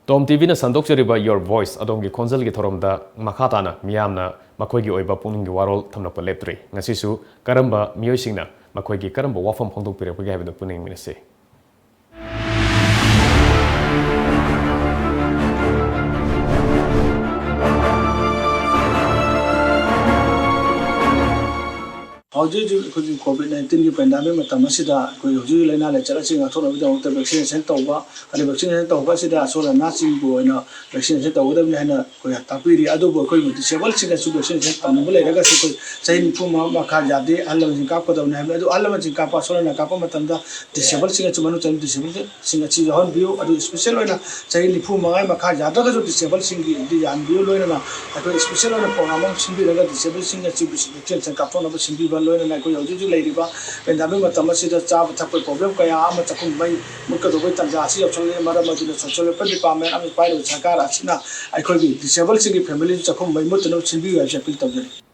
Tom TV na sandokchariba Your Voice adongi khonjalgi thoromda makhatana miyamna makhoigi oiba pungningi warol thamnakpa leptri ngasisu karamba miyoisingna makhoigi karamba wafam phongdokpirapagi haibadu puning minase COVID-19 की pandemic मतम असिदा कोई हुजूर लेना ले चला सिंग अथोन अबिदा उतर vaccination तौबा अरे vaccination तौबा सिदा सोला नासिंग बोइना वैक्सीनेशन तौबा दम हैना कोई तापीरी अदो बो कोई डिसेबल सिंग सु वैक्सीनेशन तनबो लेरगा सु कोई सही निफु मखा जादे अल्लम सिंग काप दम है अदो अल्लम सिंग काप सोला ना काप मतमदा डिसेबल सिंग चमनु चम डिसेबल सिंग छि जहन बियो अदो स्पेशल होना सही निफु मंगाई मखा जादगा जो डिसेबल सिंग की जान बियो लोइना अको स्पेशल होना प्रोग्राम सिंग बिरगा डिसेबल सिंग छि वैक्सीनेशन काप ना सिंग बि लोइना कोई हुजूर लेरिबा पेंडेमिक मतम असिदा चाब थप प्रॉब्लम कया अम चकुम मै मुकदोबै तंजा असि अपसले मरम मदिना सोशल डिपार्टमेंट अमि पाइरो सरकार असिना अखोगी डिसेबल सिंग फैमिली चकुम मै मुतनो सिंबि वाइस अपील तौजरी